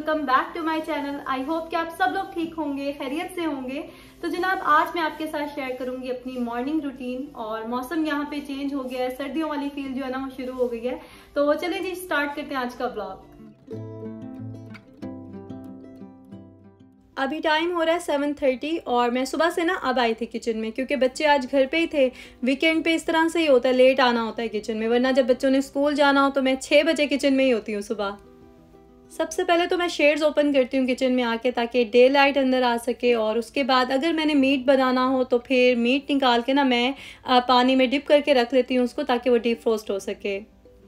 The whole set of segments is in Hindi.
Welcome back to my channel. I hope कि आप सब लोग ठीक होंगे, खैरियत से होंगे। तो जनाब आज मैं आपके साथ शेयर करूंगी अपनी मॉर्निंग रूटीन। और मौसम यहाँ पे चेंज हो गया है, सर्दियों वाली फील जो है ना वो शुरू हो गई है। तो चलिए जी स्टार्ट करते हैं आज का ब्लॉग। अभी टाइम हो रहा है 7:30 और मैं सुबह से ना अब आई थी किचन में, क्योंकि बच्चे आज घर पे ही थे। वीकेंड पे इस तरह से ही होता है, लेट आना होता है किचन में, वरना जब बच्चों ने स्कूल जाना हो तो मैं 6 बजे किचन में ही होती हूँ सुबह। सबसे पहले तो मैं शेड्स ओपन करती हूँ किचन में आके, ताकि डे लाइट अंदर आ सके। और उसके बाद अगर मैंने मीट बनाना हो तो फिर मीट निकाल के ना मैं पानी में डिप करके रख लेती हूँ उसको, ताकि वो डीप फ्रोस्ट हो सके।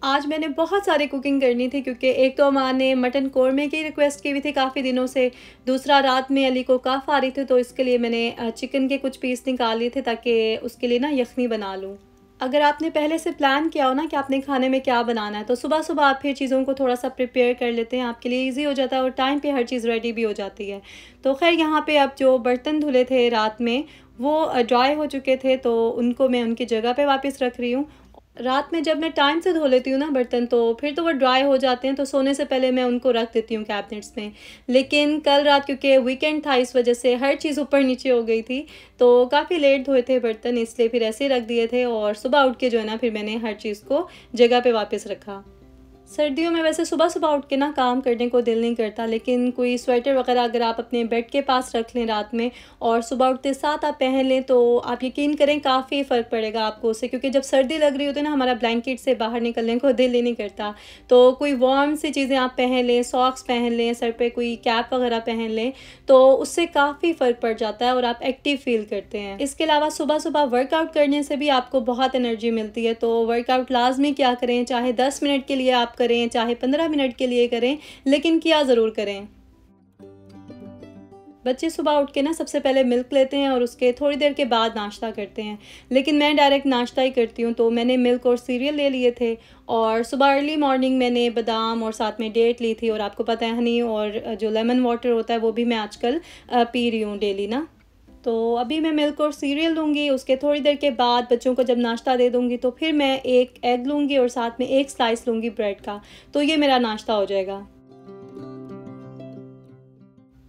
आज मैंने बहुत सारी कुकिंग करनी थी, क्योंकि एक तो अमान ने मटन कौरमे की रिक्वेस्ट की हुई थी काफ़ी दिनों से, दूसरा रात में अली को काफ़ आ रही थी, तो इसके लिए मैंने चिकन के कुछ पीस निकाल लिए थे ताकि उसके लिए ना यखनी बना लूँ। अगर आपने पहले से प्लान किया हो ना कि आपने खाने में क्या बनाना है, तो सुबह सुबह आप फिर चीज़ों को थोड़ा सा प्रिपेयर कर लेते हैं, आपके लिए इजी हो जाता है और टाइम पे हर चीज़ रेडी भी हो जाती है। तो खैर यहाँ पे अब जो बर्तन धुले थे रात में वो ड्राई हो चुके थे, तो उनको मैं उनकी जगह पे वापस रख रही हूँ। रात में जब मैं टाइम से धो लेती हूँ ना बर्तन, तो फिर तो वो ड्राई हो जाते हैं, तो सोने से पहले मैं उनको रख देती हूँ कैबिनेट्स में। लेकिन कल रात क्योंकि वीकेंड था, इस वजह से हर चीज़ ऊपर नीचे हो गई थी, तो काफ़ी लेट धोए थे बर्तन, इसलिए फिर ऐसे ही रख दिए थे। और सुबह उठ के जो है ना फिर मैंने हर चीज़ को जगह पे वापस रखा। सर्दियों में वैसे सुबह सुबह उठ के ना काम करने को दिल नहीं करता, लेकिन कोई स्वेटर वगैरह अगर आप अपने बेड के पास रख लें रात में और सुबह उठते साथ आप पहन लें, तो आप यकीन करें काफ़ी फ़र्क पड़ेगा आपको उससे। क्योंकि जब सर्दी लग रही होती है ना, हमारा ब्लैंकेट से बाहर निकलने को दिल ही नहीं करता। तो कोई वार्म सी चीज़ें आप पहन लें, सॉक्स पहन लें, सर पे कोई कैप वगैरह पहन लें, तो उससे काफ़ी फ़र्क पड़ जाता है और आप एक्टिव फील करते हैं। इसके अलावा सुबह सुबह वर्कआउट करने से भी आपको बहुत एनर्जी मिलती है। तो वर्कआउट लाजमी क्या करें, चाहे 10 मिनट के लिए आप करें, चाहे 15 मिनट के लिए करें, लेकिन किया ज़रूर करें। बच्चे सुबह उठ के ना सबसे पहले मिल्क लेते हैं और उसके थोड़ी देर के बाद नाश्ता करते हैं, लेकिन मैं डायरेक्ट नाश्ता ही करती हूँ। तो मैंने मिल्क और सीरियल ले लिए थे, और सुबह अर्ली मॉर्निंग मैंने बादाम और साथ में डेट ली थी। और आपको पता है हनी और जो लेमन वाटर होता है वो भी मैं आजकल पी रही हूँ डेली ना। तो अभी मैं मिल्क और सीरियल लूँगी, उसके थोड़ी देर के बाद बच्चों को जब नाश्ता दे दूँगी तो फिर मैं एक एग लूँगी और साथ में एक स्लाइस लूँगी ब्रेड का। तो ये मेरा नाश्ता हो जाएगा।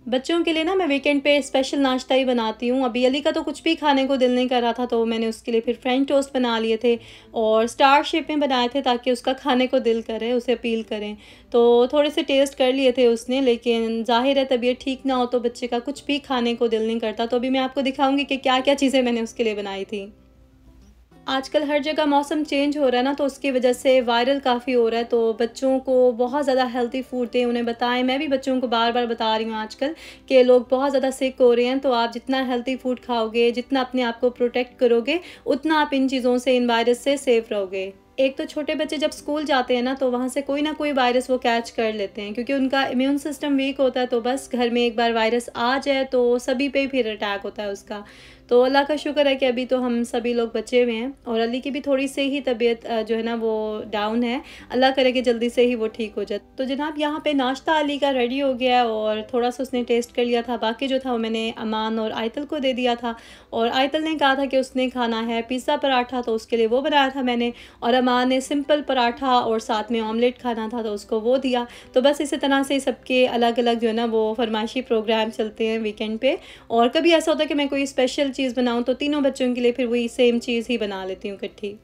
बच्चों के लिए ना मैं वीकेंड पे स्पेशल नाश्ता ही बनाती हूँ। अभी अली का तो कुछ भी खाने को दिल नहीं कर रहा था, तो मैंने उसके लिए फिर फ्रेंच टोस्ट बना लिए थे और स्टार शेप में बनाए थे, ताकि उसका खाने को दिल करे, उसे अपील करें। तो थोड़े से टेस्ट कर लिए थे उसने, लेकिन जाहिर है तबीयत ठीक ना हो तो बच्चे का कुछ भी खाने को दिल नहीं करता। तो अभी मैं आपको दिखाऊंगी कि क्या क्या चीज़ें मैंने उसके लिए बनाई थी। आजकल हर जगह मौसम चेंज हो रहा है ना, तो उसकी वजह से वायरल काफ़ी हो रहा है। तो बच्चों को बहुत ज़्यादा हेल्दी फूड दें, उन्हें बताएं। मैं भी बच्चों को बार बार बता रही हूँ आजकल कि लोग बहुत ज़्यादा सिक हो रहे हैं। तो आप जितना हेल्दी फूड खाओगे, जितना अपने आप को प्रोटेक्ट करोगे, उतना आप इन चीज़ों से, इन वायरस से सेफ रहोगे। एक तो छोटे बच्चे जब स्कूल जाते हैं ना, तो वहाँ से कोई ना कोई वायरस वो कैच कर लेते हैं, क्योंकि उनका इम्यून सिस्टम वीक होता है। तो बस घर में एक बार वायरस आ जाए तो सभी पे फिर अटैक होता है उसका। तो अल्लाह का शुक्र है कि अभी तो हम सभी लोग बचे हुए हैं, और अली की भी थोड़ी से ही तबीयत जो है ना वो डाउन है। अल्लाह करे कि जल्दी से ही वो ठीक हो जाए। तो जनाब यहाँ पे नाश्ता अली का रेडी हो गया है और थोड़ा सा उसने टेस्ट कर लिया था, बाकी जो था वो मैंने अमान और आयतल को दे दिया था। और आयतल ने कहा था कि उसने खाना है पिज़्ज़ा पराठा, तो उसके लिए वो बनाया था मैंने। और अमान ने सिंपल पराठा और साथ में ऑमलेट खाना था, तो उसको वो दिया। तो बस इसी तरह से सबके अलग अलग जो है ना वो फरमाइशी प्रोग्राम चलते हैं वीकेंड पे। और कभी ऐसा होता है कि मैं कोई स्पेशल चीज़ बनाऊं, तो तीनों बच्चों के लिए फिर वही सेम चीज़ ही बना लेती हूँ इकट्ठी।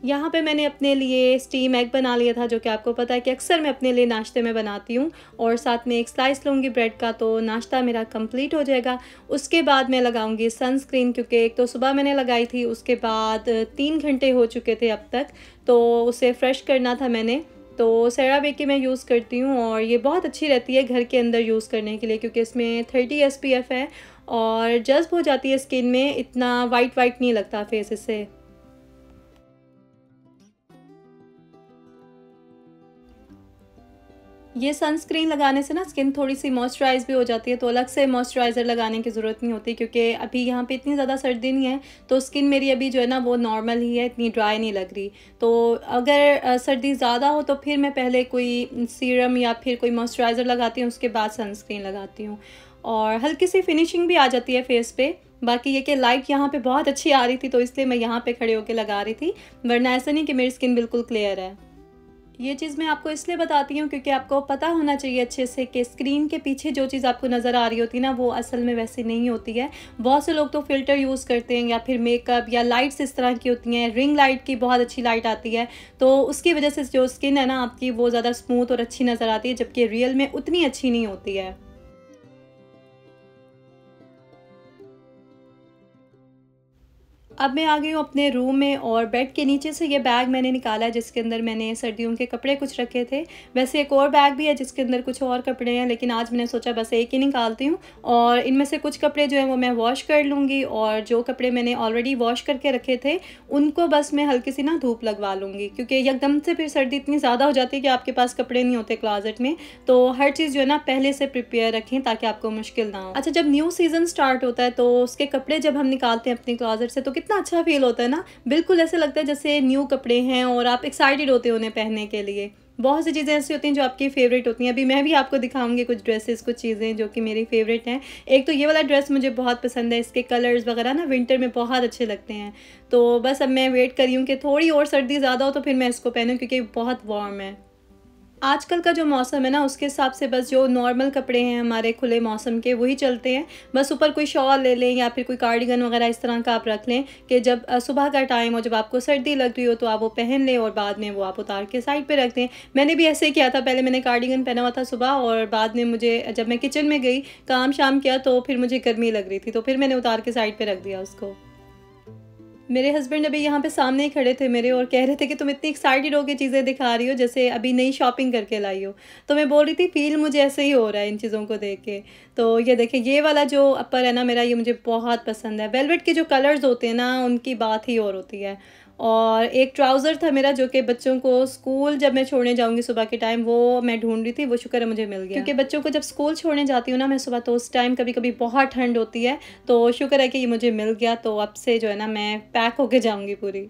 यहाँ पे मैंने अपने लिए स्टीम एग बना लिया था, जो कि आपको पता है कि अक्सर मैं अपने लिए नाश्ते में बनाती हूँ। और साथ में एक स्लाइस लूँगी ब्रेड का, तो नाश्ता मेरा कंप्लीट हो जाएगा। उसके बाद मैं लगाऊंगी सनस्क्रीन, क्योंकि एक तो सुबह मैंने लगाई थी, उसके बाद 3 घंटे हो चुके थे अब तक, तो उसे फ्रेश करना था मैंने। तो सेरावे की मैं यूज़ करती हूँ, और ये बहुत अच्छी रहती है घर के अंदर यूज़ करने के लिए, क्योंकि इसमें 30 SPF है और जज्ब हो जाती है स्किन में, इतना वाइट वाइट नहीं लगता फेस इससे। ये सनस्क्रीन लगाने से ना स्किन थोड़ी सी मॉइस्चराइज भी हो जाती है, तो अलग से मॉइस्चराइज़र लगाने की ज़रूरत नहीं होती, क्योंकि अभी यहाँ पे इतनी ज़्यादा सर्दी नहीं है, तो स्किन मेरी अभी जो है ना वो नॉर्मल ही है, इतनी ड्राई नहीं लग रही। तो अगर सर्दी ज़्यादा हो तो फिर मैं पहले कोई सीरम या फिर कोई मॉइस्चराइज़र लगाती हूँ, उसके बाद सनस्क्रीन लगाती हूँ, और हल्की सी फिनिशिंग भी आ जाती है फेस पे। बाकी ये कि लाइट यहाँ पे बहुत अच्छी आ रही थी, तो इसलिए मैं यहाँ पे खड़े होकर लगा रही थी, वरना ऐसा नहीं कि मेरी स्किन बिल्कुल क्लियर है। ये चीज़ मैं आपको इसलिए बताती हूँ क्योंकि आपको पता होना चाहिए अच्छे से कि स्क्रीन के पीछे जो चीज़ आपको नज़र आ रही होती है ना, वो असल में वैसी नहीं होती है। बहुत से लोग तो फ़िल्टर यूज़ करते हैं या फिर मेकअप या लाइट्स इस तरह की होती हैं, रिंग लाइट की बहुत अच्छी लाइट आती है, तो उसकी वजह से जो स्किन है ना आपकी, वो ज़्यादा स्मूथ और अच्छी नज़र आती है, जबकि रियल में उतनी अच्छी नहीं होती है। अब मैं आ गई हूँ अपने रूम में और बेड के नीचे से ये बैग मैंने निकाला है जिसके अंदर मैंने सर्दियों के कपड़े कुछ रखे थे। वैसे एक और बैग भी है जिसके अंदर कुछ और कपड़े हैं, लेकिन आज मैंने सोचा बस एक ही निकालती हूँ और इनमें से कुछ कपड़े जो हैं वो मैं वॉश कर लूँगी और जो कपड़े मैंने ऑलरेडी वॉश करके रखे थे उनको बस मैं हल्की सी ना धूप लगवा लूँगी, क्योंकि एकदम से फिर सर्दी इतनी ज़्यादा हो जाती है कि आपके पास कपड़े नहीं होते क्लाजेट में। तो हर चीज़ जो है ना पहले से प्रिपेयर रखें ताकि आपको मुश्किल ना हो। अच्छा, जब न्यू सीज़न स्टार्ट होता है तो उसके कपड़े जब हम निकालते हैं अपने क्लाजेट से तो कितना अच्छा फ़ील होता है ना, बिल्कुल ऐसे लगता है जैसे न्यू कपड़े हैं और आप एक्साइटेड होते हो उन्हें पहनने के लिए। बहुत सी चीज़ें ऐसी होती हैं जो आपकी फ़ेवरेट होती हैं। अभी मैं भी आपको दिखाऊँगी कुछ ड्रेसेस, कुछ चीज़ें जो कि मेरी फ़ेवरेट हैं। एक तो ये वाला ड्रेस मुझे बहुत पसंद है, इसके कलर्स वगैरह ना विंटर में बहुत अच्छे लगते हैं। तो बस अब मैं वेट कर रही हूँ कि थोड़ी और सर्दी ज़्यादा हो तो फिर मैं इसको पहनूँ, क्योंकि बहुत वार्म है। आजकल का जो मौसम है ना उसके हिसाब से बस जो नॉर्मल कपड़े हैं हमारे खुले मौसम के वही चलते हैं। बस ऊपर कोई शॉल ले लें या फिर कोई कार्डिगन वगैरह इस तरह का आप रख लें कि जब सुबह का टाइम हो, जब आपको सर्दी लग रही हो तो आप वो पहन लें और बाद में वो आप उतार के साइड पे रख दें। मैंने भी ऐसे ही किया था, पहले मैंने कार्डिगन पहना हुआ था सुबह और बाद में मुझे जब मैं किचन में गई काम शाम किया तो फिर मुझे गर्मी लग रही थी, तो फिर मैंने उतार के साइड पे रख दिया उसको। मेरे हस्बैंड अभी यहाँ पे सामने ही खड़े थे मेरे और कह रहे थे कि तुम इतनी एक्साइटेड हो के चीज़ें दिखा रही हो जैसे अभी नई शॉपिंग करके लाई हो। तो मैं बोल रही थी फ़ील मुझे ऐसे ही हो रहा है इन चीज़ों को देख के। तो ये देखिए, ये वाला जो अपर है ना मेरा, ये मुझे बहुत पसंद है। वेलवेट के जो कलर्स होते हैं ना उनकी बात ही और होती है। और एक ट्राउज़र था मेरा जो कि बच्चों को स्कूल जब मैं छोड़ने जाऊँगी सुबह के टाइम, वो मैं ढूँढ रही थी, वो शुक्र है मुझे मिल गया। क्योंकि बच्चों को जब स्कूल छोड़ने जाती हूँ ना मैं सुबह, तो उस टाइम कभी-कभी बहुत ठंड होती है, तो शुक्र है कि ये मुझे मिल गया। तो अब से जो है ना मैं पैक होके जाऊँगी पूरी।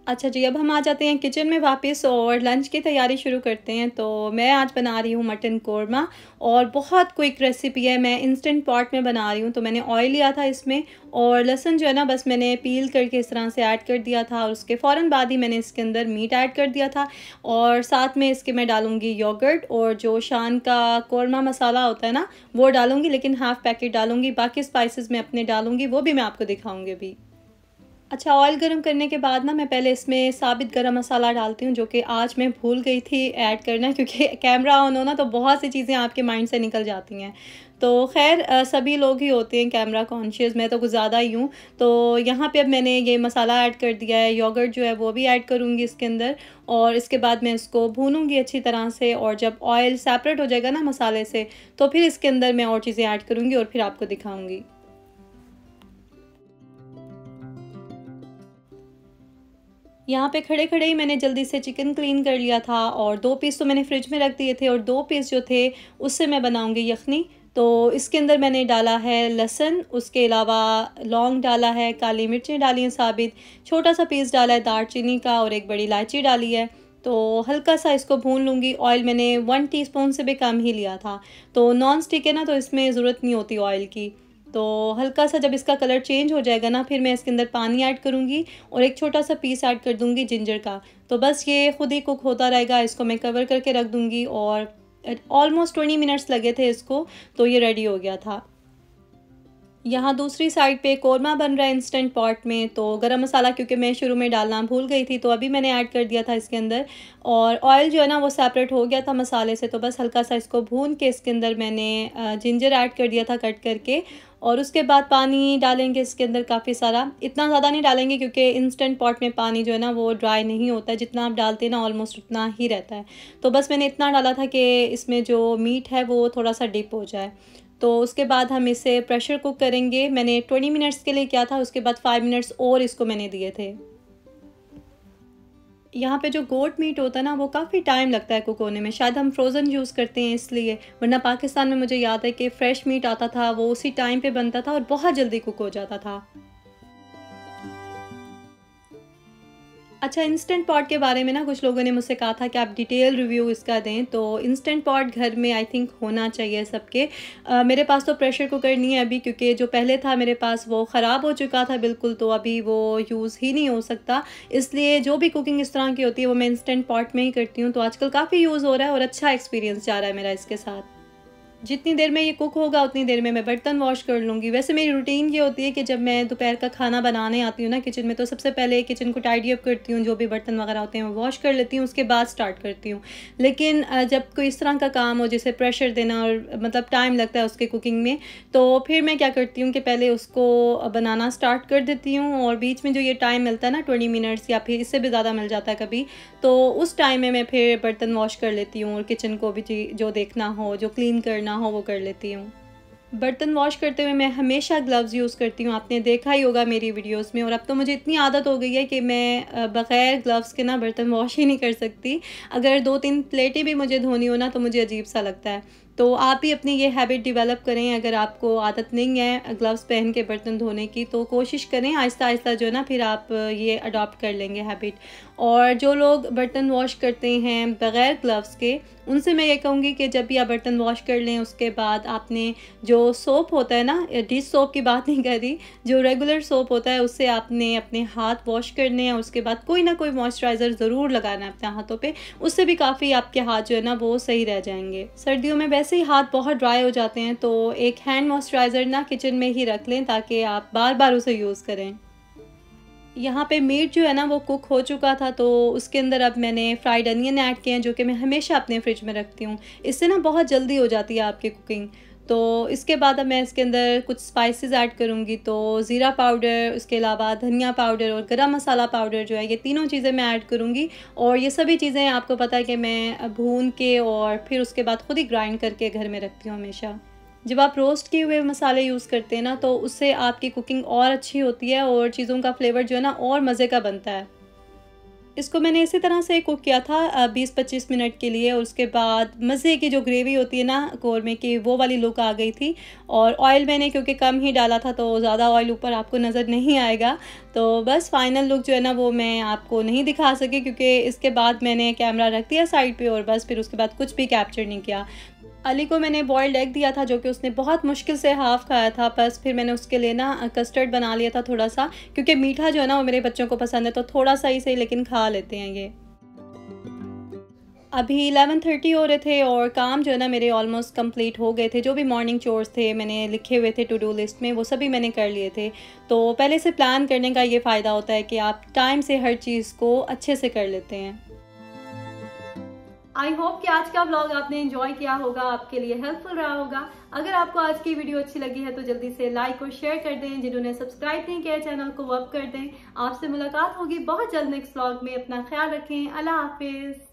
अच्छा जी, अब हम आ जाते हैं किचन में वापस और लंच की तैयारी शुरू करते हैं। तो मैं आज बना रही हूँ मटन कोरमा और बहुत क्विक रेसिपी है। मैं इंस्टेंट पॉट में बना रही हूँ। तो मैंने ऑयल लिया था इसमें और लहसुन जो है ना बस मैंने पील करके इस तरह से ऐड कर दिया था और उसके फ़ौरन बाद ही मैंने इसके अंदर मीट ऐड कर दिया था और साथ में इसके मैं डालूँगी योगर्ट और जो शान का कोरमा मसाला होता है ना वो डालूँगी, लेकिन हाफ़ पैकेट डालूँगी। बाकी स्पाइसेस मैं अपने डालूँगी, वो भी मैं आपको दिखाऊँगी अभी। अच्छा, ऑयल गरम करने के बाद ना मैं पहले इसमें साबित गरम मसाला डालती हूँ, जो कि आज मैं भूल गई थी ऐड करना, क्योंकि कैमरा ऑन हो ना तो बहुत सी चीज़ें आपके माइंड से निकल जाती हैं। तो ख़ैर सभी लोग ही होते हैं कैमरा कॉन्शियस, मैं तो कुछ ज़्यादा ही हूँ। तो यहाँ पे अब मैंने ये मसाला ऐड कर दिया है, योगर्ट जो है वो भी ऐड करूँगी इसके अंदर और इसके बाद मैं इसको भूनूँगी अच्छी तरह से और जब ऑयल सेपरेट हो जाएगा ना मसाले से, तो फिर इसके अंदर मैं और चीज़ें ऐड करूँगी और फिर आपको दिखाऊँगी। यहाँ पे खड़े-खड़े ही मैंने जल्दी से चिकन क्लीन कर लिया था और 2 पीस तो मैंने फ्रिज में रख दिए थे और 2 पीस जो थे उससे मैं बनाऊँगी यखनी। तो इसके अंदर मैंने डाला है लहसुन, उसके अलावा लौंग डाला है, काली मिर्चें डाली हैं साबित, छोटा-सा पीस डाला है दालचीनी का और एक बड़ी इलायची डाली है। तो हल्का-सा इसको भून लूँगी। ऑयल मैंने 1 टीस्पून से भी कम ही लिया था। तो नॉन स्टिक है ना तो इसमें ज़रूरत नहीं होती ऑयल की। तो हल्का-सा जब इसका कलर चेंज हो जाएगा ना, फिर मैं इसके अंदर पानी ऐड करूँगी और एक छोटा-सा पीस ऐड कर दूँगी जिंजर का। तो बस ये खुद ही कुक होता रहेगा, इसको मैं कवर करके रख दूँगी और ऑलमोस्ट 20 मिनट्स लगे थे इसको, तो ये रेडी हो गया था। यहाँ दूसरी साइड पे कोरमा बन रहा है इंस्टेंट पॉट में। तो गरम मसाला क्योंकि मैं शुरू में डालना भूल गई थी, तो अभी मैंने ऐड कर दिया था इसके अंदर और ऑयल जो है ना वो सेपरेट हो गया था मसाले से। तो बस हल्का सा इसको भून के इसके अंदर मैंने जिंजर ऐड कर दिया था कट करके और उसके बाद पानी डालेंगे इसके अंदर काफ़ी सारा। इतना ज़्यादा नहीं डालेंगे क्योंकि इंस्टेंट पॉट में पानी जो है ना वो ड्राई नहीं होता है, जितना आप डालते हैं ना ऑलमोस्ट उतना ही रहता है। तो बस मैंने इतना डाला था कि इसमें जो मीट है वो थोड़ा सा डिप हो जाए। तो उसके बाद हम इसे प्रेशर कुक करेंगे। मैंने 20 मिनट्स के लिए किया था, उसके बाद 5 मिनट्स और इसको मैंने दिए थे। यहाँ पे जो गोट मीट होता है ना वो काफ़ी टाइम लगता है कुक होने में, शायद हम फ्रोज़न यूज़ करते हैं इसलिए, वरना पाकिस्तान में मुझे याद है कि फ़्रेश मीट आता था वो उसी टाइम पे बनता था और बहुत जल्दी कुक हो जाता था। अच्छा, इंस्टेंट पॉट के बारे में ना कुछ लोगों ने मुझसे कहा था कि आप डिटेल रिव्यू इसका दें, तो इंस्टेंट पॉट घर में आई थिंक होना चाहिए सबके। मेरे पास तो प्रेशर कुकर नहीं है अभी, क्योंकि जो पहले था मेरे पास वो ख़राब हो चुका था बिल्कुल, तो अभी वो यूज़ ही नहीं हो सकता। इसलिए जो भी कुकिंग इस तरह की होती है वो मैं इंस्टेंट पॉट में ही करती हूँ। तो आजकल काफ़ी यूज़ हो रहा है और अच्छा एक्सपीरियंस जा रहा है मेरा इसके साथ। जितनी देर में ये कुक होगा उतनी देर में मैं बर्तन वॉश कर लूँगी। वैसे मेरी रूटीन ये होती है कि जब मैं दोपहर का खाना बनाने आती हूँ ना किचन में, तो सबसे पहले किचन को टाइडी अप करती हूँ, जो भी बर्तन वगैरह होते हैं वो वॉश कर लेती हूँ, उसके बाद स्टार्ट करती हूँ। लेकिन जब कोई इस तरह का काम हो जैसे प्रेशर देना और मतलब टाइम लगता है उसके कुकिंग में, तो फिर मैं क्या करती हूँ कि पहले उसको बनाना स्टार्ट कर देती हूँ, और बीच में जो ये टाइम मिलता है ना 20 मिनट्स या फिर इससे भी ज़्यादा मिल जाता है कभी, तो उस टाइम में मैं फिर बर्तन वॉश कर लेती हूँ और किचन को भी जो देखना हो, जो क्लीन करना हो वो कर लेती हूँ। बर्तन वॉश करते हुए मैं हमेशा ग्लव्स यूज़ करती हूँ, आपने देखा ही होगा मेरी वीडियोस में। और अब तो मुझे इतनी आदत हो गई है कि मैं बग़ैर ग्लव्स के ना बर्तन वॉश ही नहीं कर सकती। अगर 2-3 प्लेटें भी मुझे धोनी हो ना तो मुझे अजीब सा लगता है। तो आप भी अपनी ये हैबिट डेवलप करें। अगर आपको आदत नहीं है ग्लव्स पहन के बर्तन धोने की, तो कोशिश करें आहिस्ता आहिस्ता जो है ना फिर आप ये अडॉप्ट कर लेंगे हैबिट। और जो लोग बर्तन वॉश करते हैं बग़ैर ग्लव्स के, उनसे मैं ये कहूँगी कि जब भी आप बर्तन वॉश कर लें उसके बाद आपने जो सोप होता है ना, डिश सोप की बात नहीं कर रही, जो रेगुलर सोप होता है उससे आपने अपने हाथ वॉश करने हैं। उसके बाद कोई ना कोई मॉइस्चराइज़र ज़रूर लगाना है अपने हाथों पे, उससे भी काफ़ी आपके हाथ जो है ना वो सही रह जाएंगे। सर्दियों में वैसे ही हाथ बहुत ड्राई हो जाते हैं, तो एक हैंड मॉइस्चराइज़र ना किचन में ही रख लें ताकि आप बार बार उसे यूज़ करें। यहाँ पे मीट जो है ना वो कुक हो चुका था, तो उसके अंदर अब मैंने फ्राइड अनियन ऐड किए हैं, जो कि मैं हमेशा अपने फ्रिज में रखती हूँ। इससे ना बहुत जल्दी हो जाती है आपकी कुकिंग। तो इसके बाद अब मैं इसके अंदर कुछ स्पाइसेस ऐड करूँगी, तो ज़ीरा पाउडर, उसके अलावा धनिया पाउडर और गरम मसाला पाउडर जो है, ये तीनों चीज़ें मैं ऐड करूँगी। और ये सभी चीज़ें आपको पता है कि मैं भून के और फिर उसके बाद ख़ुद ही ग्राइंड करके घर में रखती हूँ हमेशा। जब आप रोस्ट किए हुए मसाले यूज़ करते हैं ना, तो उससे आपकी कुकिंग और अच्छी होती है और चीज़ों का फ्लेवर जो है ना और मज़े का बनता है। इसको मैंने इसी तरह से कुक किया था 20-25 मिनट के लिए, और उसके बाद मज़े की जो ग्रेवी होती है ना कौरमे की, वो वाली लुक आ गई थी। और ऑयल मैंने क्योंकि कम ही डाला था, तो ज़्यादा ऑयल ऊपर आपको नज़र नहीं आएगा। तो बस फाइनल लुक जो है ना वो मैं आपको नहीं दिखा सकी, क्योंकि इसके बाद मैंने कैमरा रख दिया साइड पे और बस फिर उसके बाद कुछ भी कैप्चर नहीं किया। अली को मैंने बॉइल्ड एग दिया था, जो कि उसने बहुत मुश्किल से हाफ़ खाया था। बस फिर मैंने उसके लिए ना कस्टर्ड बना लिया था थोड़ा सा, क्योंकि मीठा जो है ना वो मेरे बच्चों को पसंद है, तो थोड़ा सा ही सही लेकिन खा लेते हैं ये। अभी 11:30 हो रहे थे और काम जो है ना मेरे ऑलमोस्ट कंप्लीट हो गए थे। जो भी मॉर्निंग चोर्स थे मैंने लिखे हुए थे टू डू लिस्ट में, वो सभी मैंने कर लिए थे। तो पहले से प्लान करने का ये फ़ायदा होता है कि आप टाइम से हर चीज़ को अच्छे से कर लेते हैं। आई होप कि आज का व्लॉग आपने एंजॉय किया होगा, आपके लिए हेल्पफुल रहा होगा। अगर आपको आज की वीडियो अच्छी लगी है तो जल्दी से लाइक और शेयर कर दें। जिन्होंने सब्सक्राइब नहीं किया चैनल को वो अब कर दें। आपसे मुलाकात होगी बहुत जल्द नेक्स्ट व्लॉग में। अपना ख्याल रखें। अल्लाह हाफिज़।